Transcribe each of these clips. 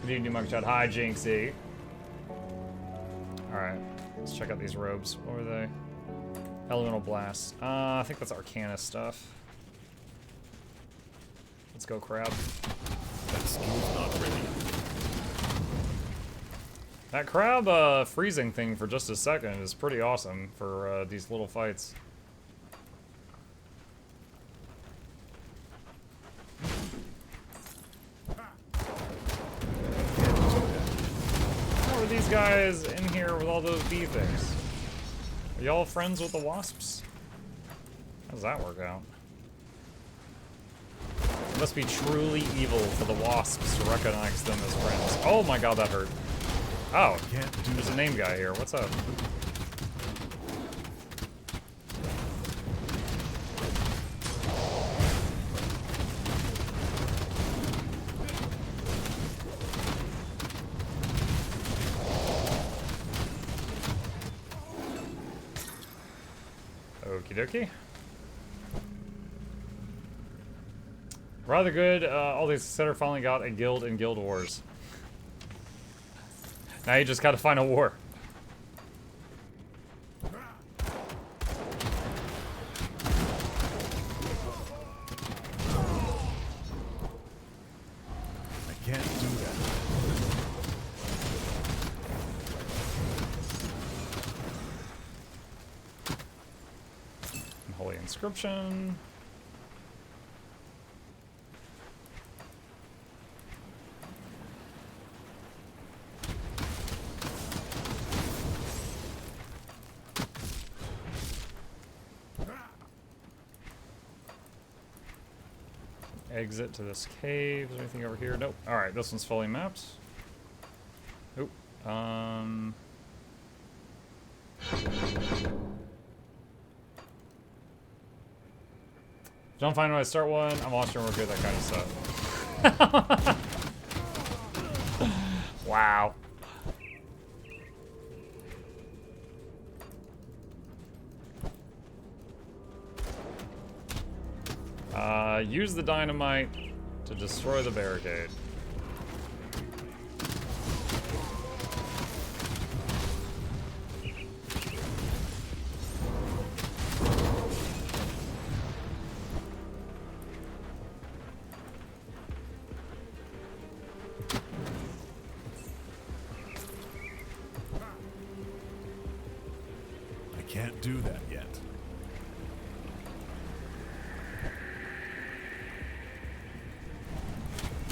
New mugshot. Hi, Jinxie. Alright, let's check out these robes. What were they? Elemental Blast. I think that's Arcana stuff. Let's go, crab. That skill's not ready. That crab freezing thing for just a second is pretty awesome for these little fights. How are these guys in here with all those bee things? Are y'all friends with the wasps? How does that work out? It must be truly evil for the wasps to recognize them as friends. Oh my god, that hurt. Oh, there's a name guy here. What's up? Okie dokie. Rather good. All these Setter finally got a guild in Guild Wars. Now you just gotta find a war. I can't do that. Holy Inscription. Exit to this cave. Is there anything over here? Nope. Alright, this one's fully mapped. Oop. Don't find when I start one. I'm lost and we're good, that kind of stuff. Wow. Use the dynamite to destroy the barricade. I can't do that yet.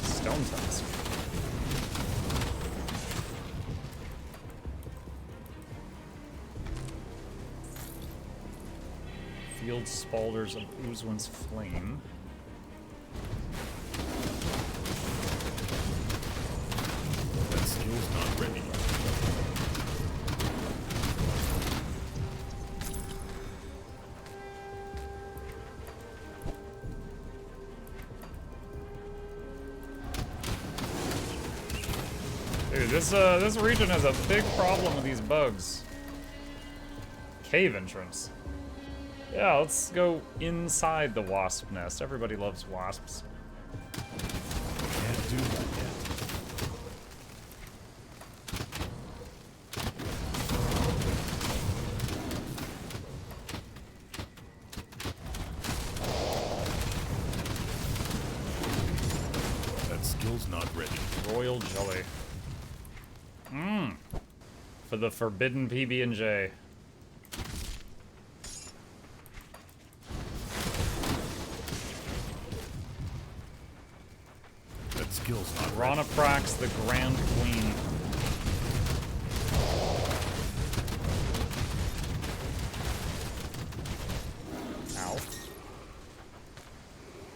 Stone tusk. Field Spalders of Oozwin's Flame. That skill's not ready. Dude, this region has a big problem with these bugs. Cave entrance. Yeah, let's go inside the wasp nest. Everybody loves wasps. Can't do that yet. That skill's not ready. Royal jelly. Mmm. For the forbidden PB&J. That skill's not ready. Ranaprax, the Grand Queen. Ow.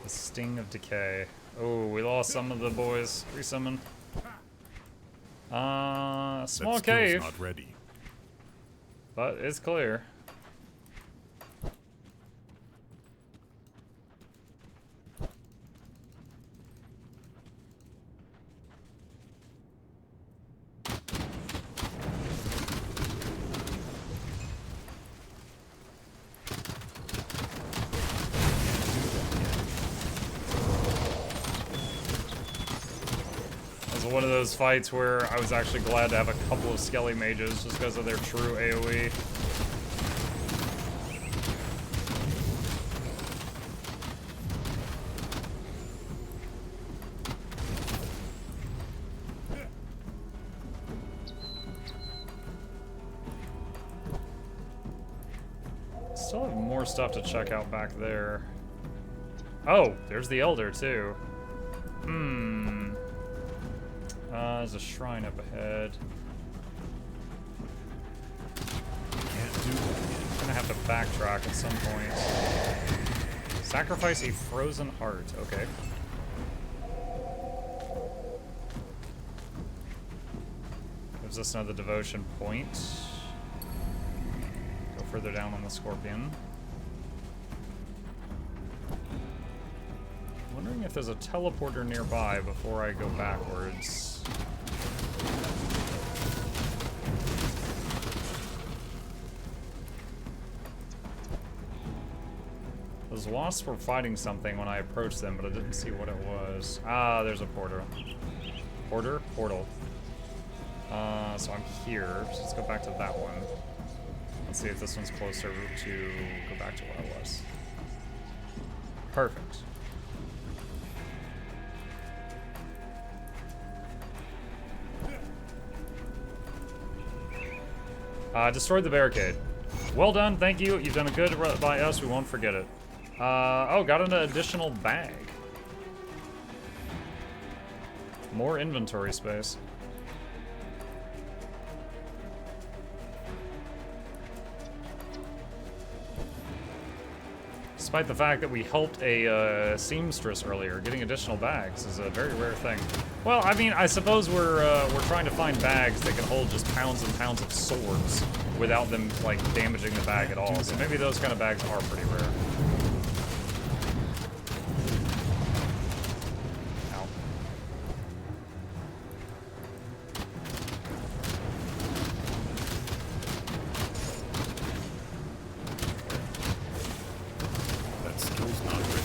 The Sting of Decay. Oh, we lost some of the boys. Resummon. Small that cave. Not ready. But it's clear. one of those fights where I was actually glad to have a couple of Skelly mages just because of their true AoE. Still have more stuff to check out back there. Oh, there's the Elder, too. There's a shrine up ahead. Can't do that yet. I'm gonna have to backtrack at some point. Sacrifice a frozen heart. Okay. Gives us another devotion point. Go further down on the scorpion. Wondering if there's a teleporter nearby before I go backwards. Those wasps were fighting something when I approached them, but I didn't see what it was. Ah, there's a portal. Portal. So I'm here. So let's go back to that one. Let's see if this one's closer to go back to what I was. Perfect. Destroyed the barricade. Well done, thank you. You've done a good by us. We won't forget it. Oh, got an additional bag. More inventory space. Despite the fact that we helped a seamstress earlier, getting additional bags is a very rare thing. Well, I mean, I suppose we're trying to find bags that can hold just pounds and pounds of swords without them like damaging the bag at all. So maybe those kind of bags are pretty rare. Ow. That skill's not ready.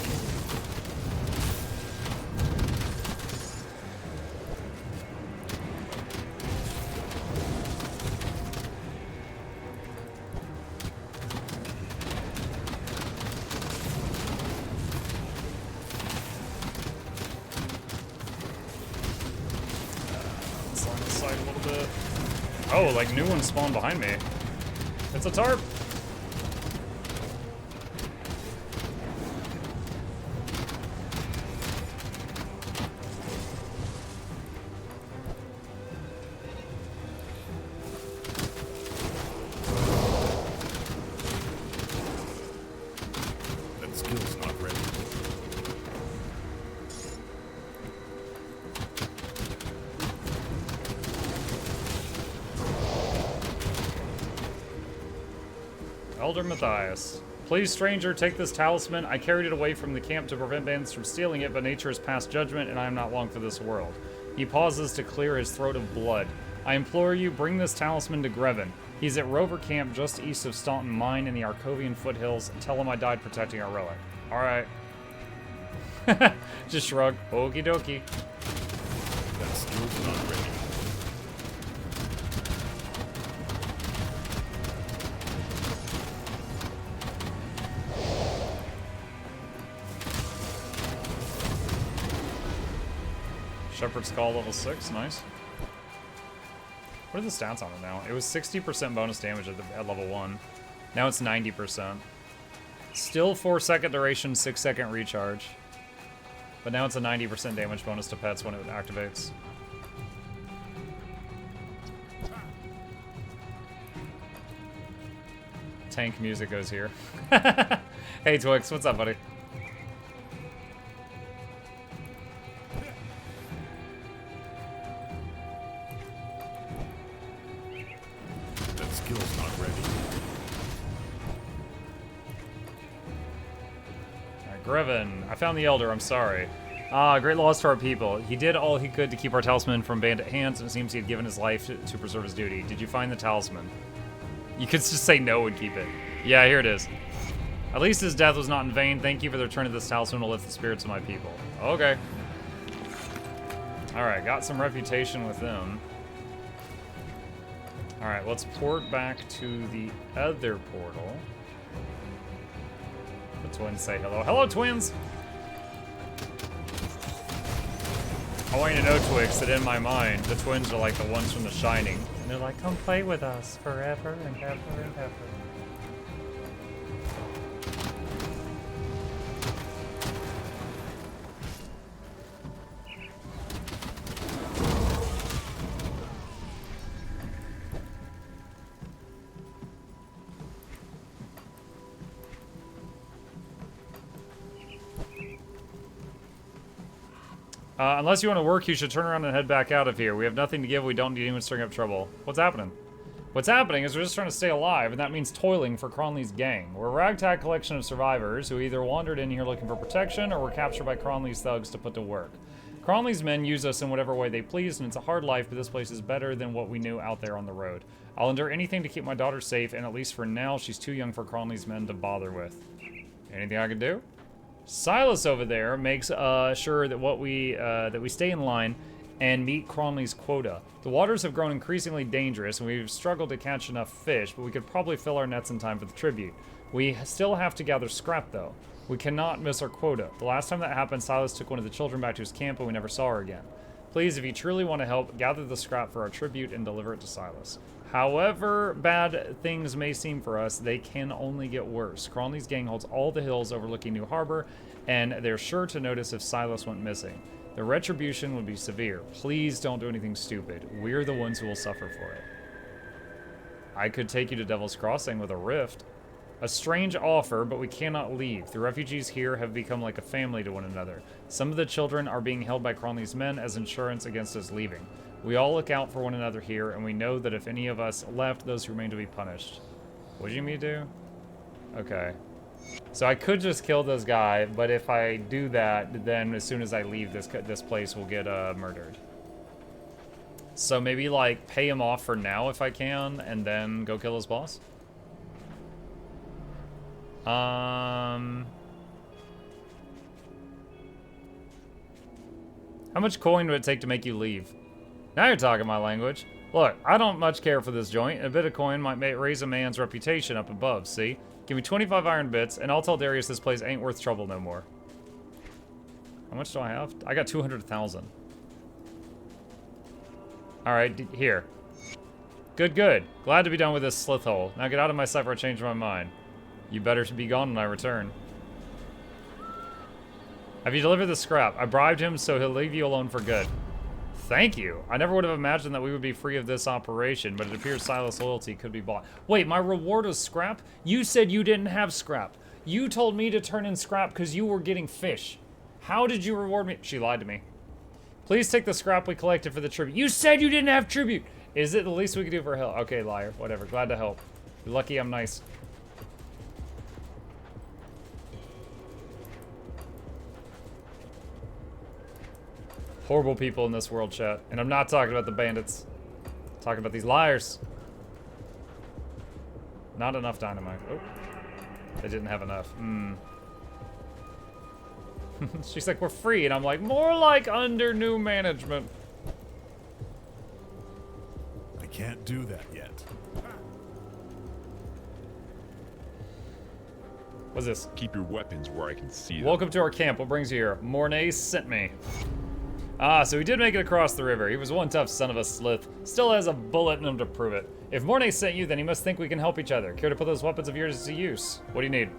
Let's line the side a little bit. Oh, like new ones spawned behind me. It's a tarp. That skill's not ready. Elder Matthias. Please, stranger, take this talisman. I carried it away from the camp to prevent bandits from stealing it, but nature has passed judgment, and I am not long for this world. He pauses to clear his throat of blood. I implore you, bring this talisman to Greven. He's at Rover Camp just east of Staunton Mine in the Arkovian foothills. Tell him I died protecting our relic. Alright. Just shrug. Okie dokie. That skill's not ready. Shepherd's Call level 6, nice. What are the stats on it now? It was 60% bonus damage at level 1. Now it's 90%. Still 4-second duration, 6-second recharge. But now it's a 90% damage bonus to pets when it activates. Tank music goes here. Hey Twix, what's up, buddy? That skill's not ready. Alright, Greven, I found the Elder, I'm sorry. Ah, great loss to our people. He did all he could to keep our talisman from bandit hands, and it seems he had given his life to preserve his duty. Did you find the talisman? You could just say no and keep it. Yeah, here it is. At least his death was not in vain. Thank you for the return of this talisman to lift the spirits of my people. Okay. Alright, got some reputation with them. Alright, let's port back to the other portal. The twins say hello. Hello, twins! I want you to know, Twix, that in my mind, the twins are like the ones from The Shining. And they're like, come play with us forever and ever and ever. Unless you want to work, you should turn around and head back out of here. We have nothing to give. We don't need anyone stirring up trouble. What's happening? What's happening is we're just trying to stay alive, and that means toiling for Cronley's gang. We're a ragtag collection of survivors who either wandered in here looking for protection or were captured by Cronley's thugs to put to work. Cronley's men use us in whatever way they please, and it's a hard life, but this place is better than what we knew out there on the road. I'll endure anything to keep my daughter safe, and at least for now, she's too young for Cronley's men to bother with. Anything I can do? Silas over there makes sure that we stay in line and meet Cronley's quota. The waters have grown increasingly dangerous, and we've struggled to catch enough fish, but we could probably fill our nets in time for the tribute. We still have to gather scrap, though. We cannot miss our quota. The last time that happened, Silas took one of the children back to his camp, and we never saw her again. Please, if you truly want to help, gather the scrap for our tribute and deliver it to Silas. However bad things may seem for us, they can only get worse. Cronley's gang holds all the hills overlooking New Harbor, and they're sure to notice if Silas went missing. The retribution would be severe. Please don't do anything stupid. We're the ones who will suffer for it. I could take you to Devil's Crossing with a rift. A strange offer, but we cannot leave. The refugees here have become like a family to one another. Some of the children are being held by Cronley's men as insurance against us leaving. We all look out for one another here, and we know that if any of us left, those who remain to be punished. What do you mean do? Okay. So I could just kill this guy, but if I do that, then as soon as I leave this place, we'll get murdered. So maybe, like, pay him off for now if I can, and then go kill his boss? How much coin would it take to make you leave? Now you're talking my language. Look, I don't much care for this joint. A bit of coin might raise a man's reputation up above, see? Give me 25 iron bits, and I'll tell Darius this place ain't worth trouble no more. How much do I have? I got 200,000. Alright, here. Good, good. Glad to be done with this slith hole. Now get out of my sight or I change my mind. You better be gone when I return. Have you delivered the scrap? I bribed him, so he'll leave you alone for good. Thank you. I never would have imagined that we would be free of this operation, but it appears Silas' loyalty could be bought. Wait, my reward was scrap? You said you didn't have scrap. You told me to turn in scrap because you were getting fish. How did you reward me? She lied to me. Please take the scrap we collected for the tribute. You said you didn't have tribute. Is it the least we could do for help? Okay, liar. Whatever. Glad to help. You're lucky I'm nice. Horrible people in this world, chat. And I'm not talking about the bandits. I'm talking about these liars. Not enough dynamite. Oh. They didn't have enough. She's like, we're free. And I'm like, more like under new management. I can't do that yet. What's this? Keep your weapons where I can see them. Welcome to our camp. What brings you here? Mornay sent me. Ah, so he did make it across the river. He was one tough son of a slith. Still has a bullet in him to prove it. If Mornay sent you, then he must think we can help each other. Care to put those weapons of yours to use? What do you need?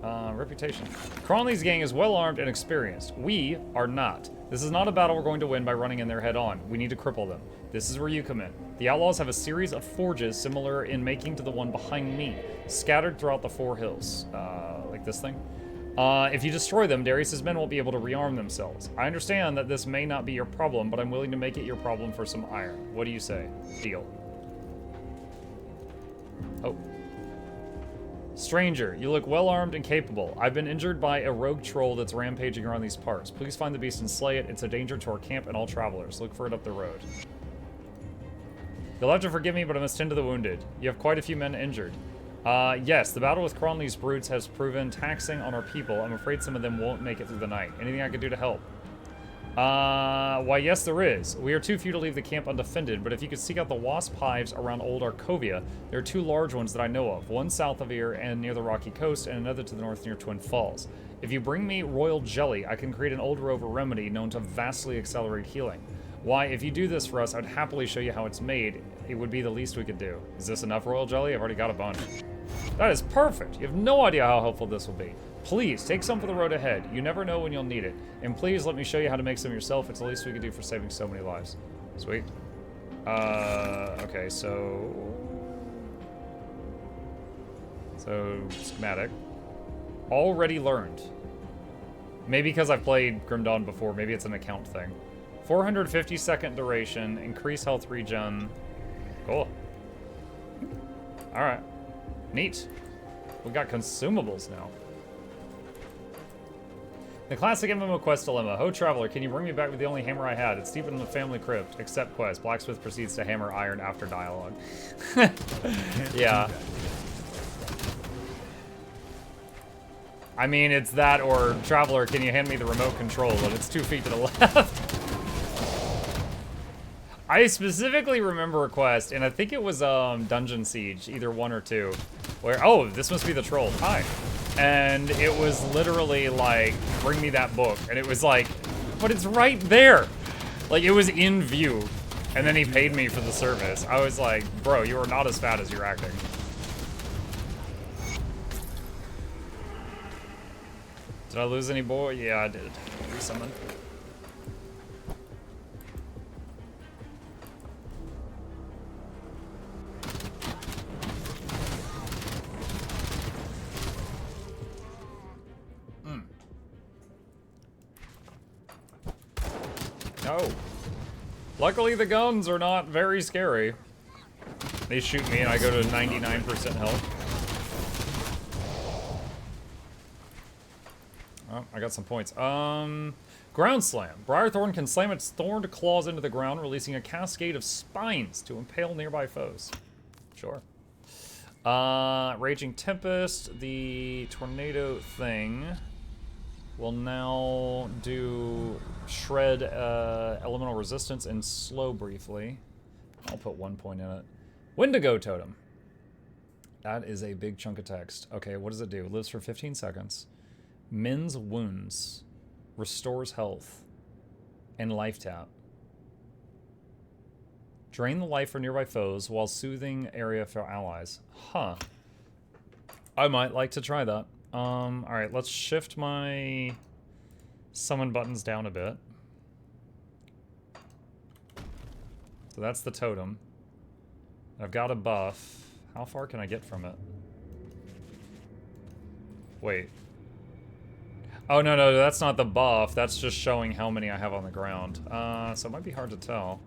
Reputation. Cronley's gang is well armed and experienced. We are not. This is not a battle we're going to win by running in there head on. We need to cripple them. This is where you come in. The outlaws have a series of forges similar in making to the one behind me, scattered throughout the 4 hills. Like this thing? If you destroy them, Darius's men won't be able to rearm themselves. I understand that this may not be your problem, but I'm willing to make it your problem for some iron. What do you say? Deal. Oh. Stranger, you look well armed and capable. I've been injured by a rogue troll that's rampaging around these parts. Please find the beast and slay it. It's a danger to our camp and all travelers. Look for it up the road. You'll have to forgive me, but I must tend to the wounded. You have quite a few men injured. Yes, the battle with Cronley's brutes has proven taxing on our people. I'm afraid some of them won't make it through the night. Anything I could do to help? Why, yes, there is. We are too few to leave the camp undefended, but if you could seek out the wasp hives around Old Arcovia, there are 2 large ones that I know of. One south of here and near the rocky coast, and another to the north near Twin Falls. If you bring me royal jelly, I can create an old rover remedy known to vastly accelerate healing. Why, if you do this for us, I'd happily show you how it's made. It would be the least we could do. Is this enough royal jelly? I've already got a bunch. That is perfect. You have no idea how helpful this will be. Please, take some for the road ahead. You never know when you'll need it. And please let me show you how to make some yourself. It's the least we can do for saving so many lives. Sweet. Okay, so... schematic. Already learned. Maybe because I've played Grim Dawn before. Maybe it's an account thing. 450-second duration. Increase health regen. Cool. Alright. Neat. We got consumables now. The classic MMO quest dilemma. Ho, traveler, can you bring me back with the only hammer I had? It's deep in the family crypt. Accept quest. Blacksmith proceeds to hammer iron after dialogue. Yeah. I mean, it's that or, traveler, can you hand me the remote control? But it's 2 feet to the left. I specifically remember a quest, and I think it was Dungeon Siege, either 1 or 2, where, oh, this must be the troll. Hi. And it was literally like, bring me that book. And it was like, but it's right there. Like, it was in view. And then he paid me for the service. I was like, bro, you are not as fat as you're acting. Did I lose any boy? Yeah, I did. Resummon. No. Luckily, the guns are not very scary. They shoot me and I go to 99% health. Oh, I got some points. Ground Slam. Briarthorn can slam its thorned claws into the ground, releasing a cascade of spines to impale nearby foes. Sure. Raging Tempest. The tornado thing will now do shred elemental resistance and slow briefly. I'll put 1 point in it. Wendigo Totem. That is a big chunk of text. Okay, what does it do? Lives for 15 seconds. Mends wounds. Restores health. And life tap. Drain the life for nearby foes while soothing area for allies. Huh. I might like to try that. Alright, let's shift my summon buttons down a bit. So that's the totem. I've got a buff. How far can I get from it? Wait. Oh, no, that's not the buff. That's just showing how many I have on the ground. So it might be hard to tell.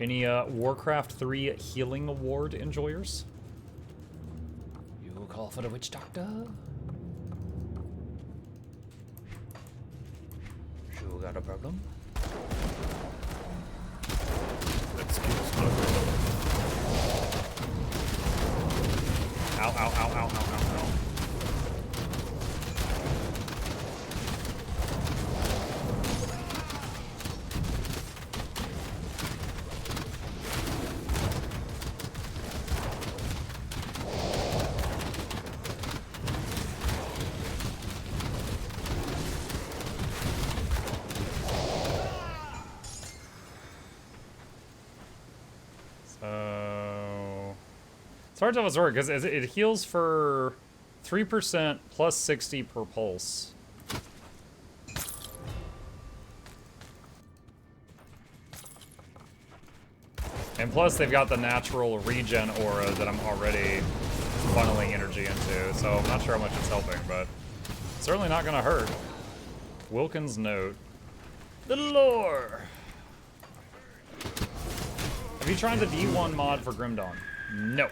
Any Warcraft 3 Healing Award enjoyers? You call for the witch doctor? You got a problem? Let's get started. Ow, ow, ow, ow, ow, ow, ow. It's hard to tell what's work because it heals for 3% plus 60 per pulse. And plus they've got the natural regen aura that I'm already funneling energy into, so I'm not sure how much it's helping, but it's certainly not gonna hurt. Wilkins' note. The lore! Have you tried the D1 mod for Grim Dawn? No,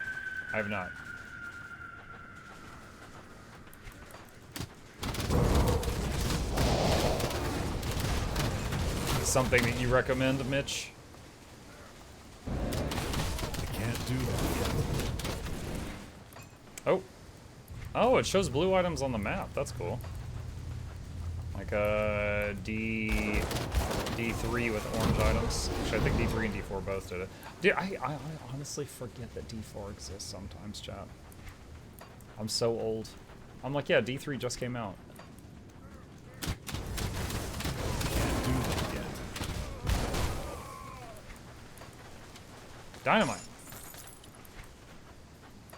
I have not. Something that you recommend, Mitch? I can't do that yet. Oh. Oh, it shows blue items on the map. That's cool. Like a D3 with orange items. Actually, I think D3 and D4 both did it. Dude, I honestly forget that D4 exists sometimes, chat. I'm so old. I'm like, yeah, D3 just came out. Can't do that yet. Dynamite.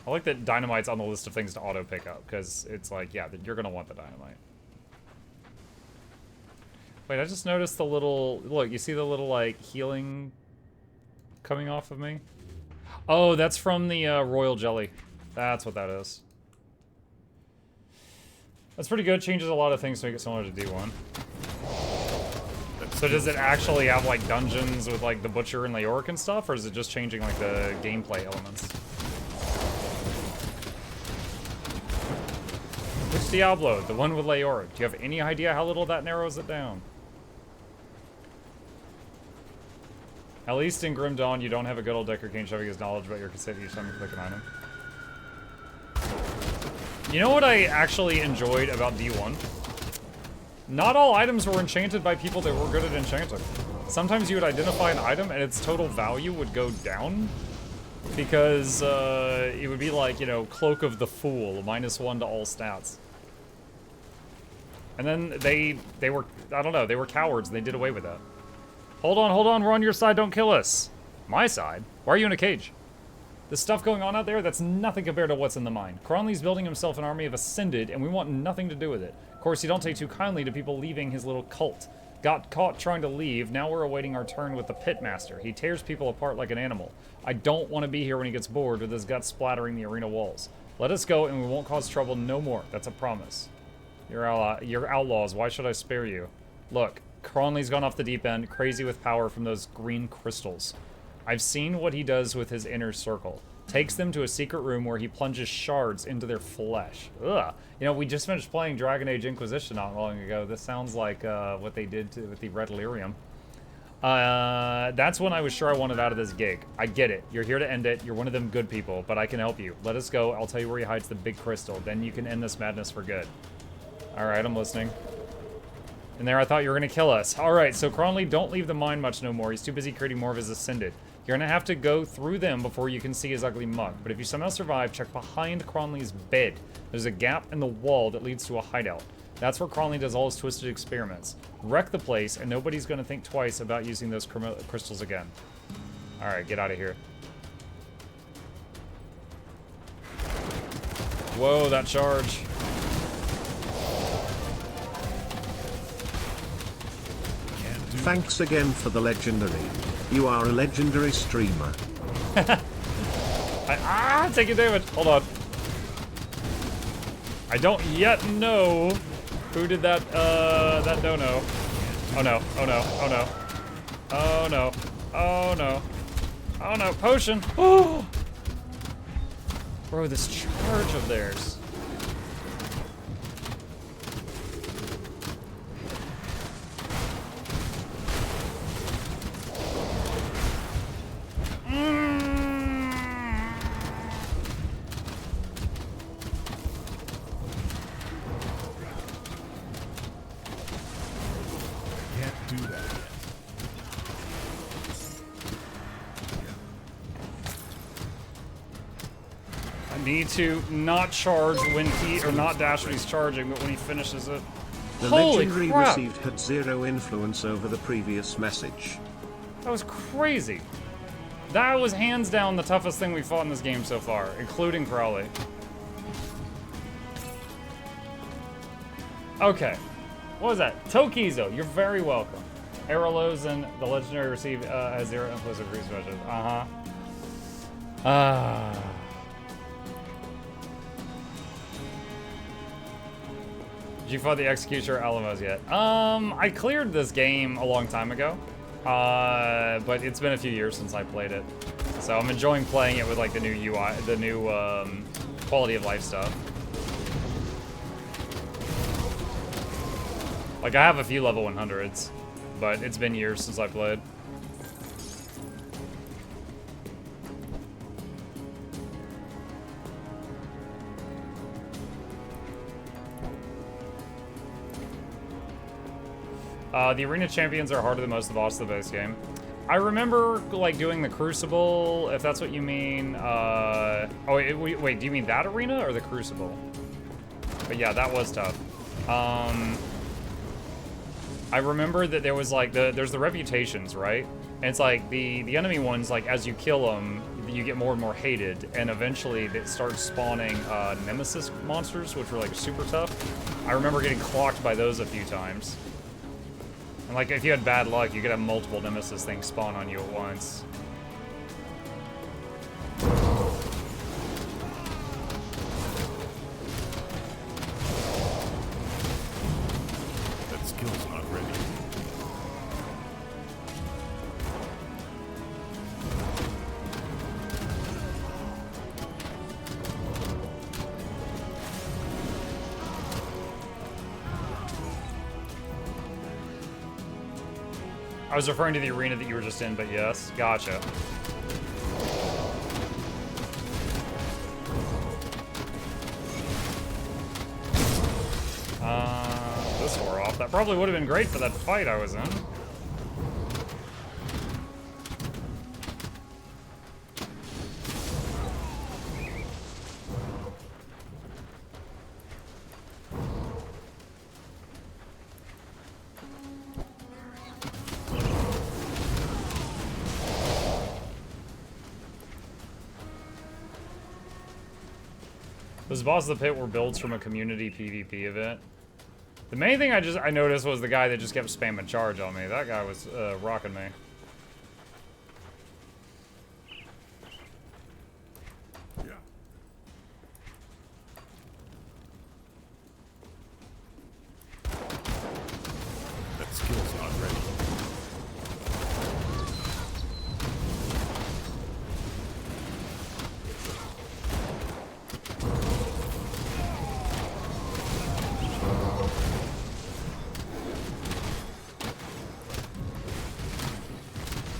I like that dynamite's on the list of things to auto pick up, because it's like, yeah, you're gonna want the dynamite. Wait, I just noticed the little, look, you see the little, like, healing coming off of me? Oh, that's from the royal jelly. That's what that is. That's pretty good. Changes a lot of things to make it similar to D1. So does it actually have, like, dungeons with, like, the Butcher and Leoric and stuff, or is it just changing, like, the gameplay elements? Which Diablo? The one with Leoric. Do you have any idea how little that narrows it down? At least in Grim Dawn, you don't have a good old Decker Cane showing his knowledge about your cassette each time you click an item. You know what I actually enjoyed about D1? Not all items were enchanted by people that were good at enchanting. Sometimes you would identify an item and its total value would go down because it would be like, you know, Cloak of the Fool, -1 to all stats. And then they were, I don't know, they were cowards and they did away with that. Hold on, we're on your side, don't kill us. My side? Why are you in a cage? The stuff going on out there, that's nothing compared to what's in the mine. Cronley's building himself an army of Ascended, and we want nothing to do with it. Of course, you don't take too kindly to people leaving his little cult. Got caught trying to leave, now we're awaiting our turn with the Pitmaster. He tears people apart like an animal. I don't want to be here when he gets bored with his guts splattering the arena walls. Let us go, and we won't cause trouble no more. That's a promise. You're outlaws, why should I spare you? Look, Cronley's gone off the deep end, crazy with power from those green crystals. I've seen what he does with his inner circle. Takes them to a secret room where he plunges shards into their flesh. Ugh. You know, we just finished playing Dragon Age Inquisition not long ago. This sounds like what they did with the Red Lyrium. That's when I was sure I wanted out of this gig. I get it. You're here to end it. You're one of them good people, but I can help you. Let us go. I'll tell you where he hides the big crystal. Then you can end this madness for good. All right, I'm listening. In there, I thought you were going to kill us. All right, so Cronley, don't leave the mine much no more. He's too busy creating more of his Ascended. You're going to have to go through them before you can see his ugly mug. But if you somehow survive, check behind Cronley's bed. There's a gap in the wall that leads to a hideout. That's where Cronley does all his twisted experiments. Wreck the place, and nobody's going to think twice about using those crystals again. All right, get out of here. Whoa, that charge. Thanks again for the legendary. You are a legendary streamer. Taking damage. Hold on. I don't yet know who did that, that no-no. Oh no, oh no, oh no. Oh no, oh no. Oh no, potion. Oh! Bro, this charge of theirs. Need to not charge when he, or not dash when he's charging, but when he finishes it. The Holy legendary crap. received had 0 influence over the previous message. That was crazy. That was hands down the toughest thing we fought in this game so far, including Crowley. Okay. What was that? Tokizo, you're very welcome. Aralozen, the legendary received has 0 influence over previous messages. Did you fight the Executioner Alamos yet? I cleared this game a long time ago, but it's been a few years since I played it. So I'm enjoying playing it with like the new UI, the new quality of life stuff. Like I have a few level 100s, but it's been years since I played. The arena champions are harder than most of the bosses of the base game. I remember, like, doing the Crucible, if that's what you mean. Oh, wait, do you mean that arena or the Crucible? But yeah, that was tough. I remember that there was, like, there's the reputations, right? And it's like, the enemy ones, like, as you kill them, you get more and more hated, and eventually they start spawning nemesis monsters, which were, like, super tough. I remember getting clocked by those a few times. And, like, if you had bad luck, you could have multiple nemesis things spawn on you at once. That skill's not ready. I was referring to the arena that you were just in, but yes. Gotcha. This wore off. That probably would have been great for that fight I was in. Those bosses of the pit were builds from a community PvP event. The main thing I noticed was the guy that just kept spamming charge on me. That guy was rocking me. Yeah. That skill's not ready.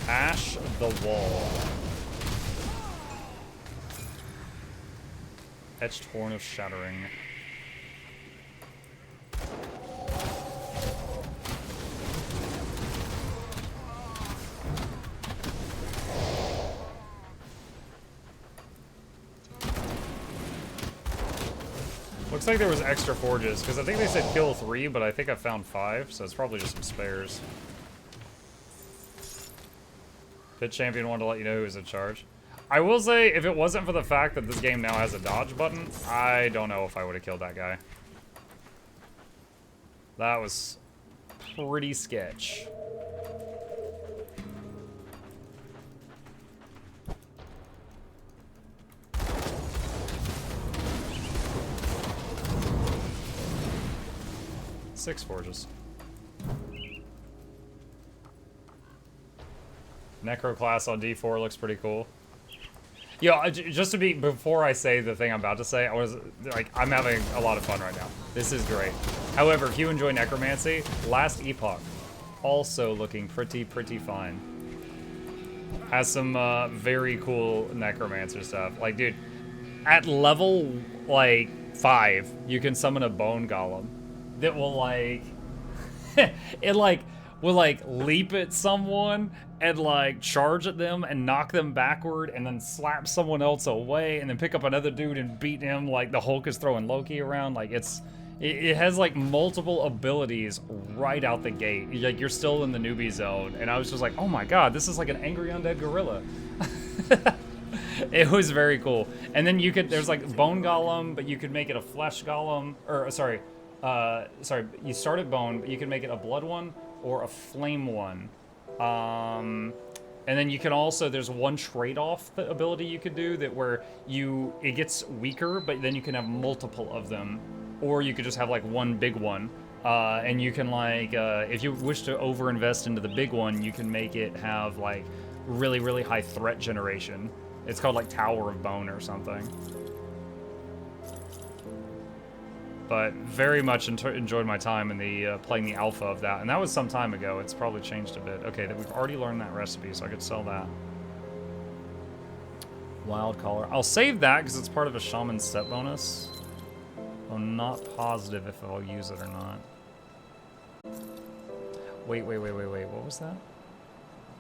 Ash the wall. Etched horn of shattering. Looks like there was extra forges, because I think they said kill 3, but I think I found 5, so it's probably just some spares. Pit champion wanted to let you know who was in charge. I will say, if it wasn't for the fact that this game now has a dodge button, I don't know if I would have killed that guy. That was pretty sketch. Six forges. Necro class on D4 looks pretty cool. Yo, just to be, before I say the thing I'm about to say, I'm having a lot of fun right now. This is great. However, if you enjoy Necromancy, Last Epoch, also looking pretty fine. Has some very cool Necromancer stuff. Like, dude, at level, like, 5, you can summon a Bone Golem that will, like, will, like, leap at someone and, like, charge at them and knock them backward and then slap someone else away and then pick up another dude and beat him like the Hulk is throwing Loki around. Like, it has, like, multiple abilities right out the gate. Like, you're still in the newbie zone, and I was just like, oh my god, this is like an angry undead gorilla. It was very cool. And then you could, there's, like, Bone Golem, but you could make it a Flesh Golem, or, sorry, you start at Bone, but you can make it a Blood one, or a Flame one. And then you can also, there's one trade-off ability you could do that where it gets weaker, but then you can have multiple of them. Or you could just have like one big one. And you can like, if you wish to over-invest into the big one, you can make it have like really high threat generation. It's called like Tower of Bone or something. But very much enjoyed my time in the playing the alpha of that, and that was some time ago. It's probably changed a bit. Okay, that we've already learned that recipe, so I could sell that. Wild Collar. I'll save that because it's part of a Shaman step bonus. I'm not positive if I'll use it or not. Wait. What was that?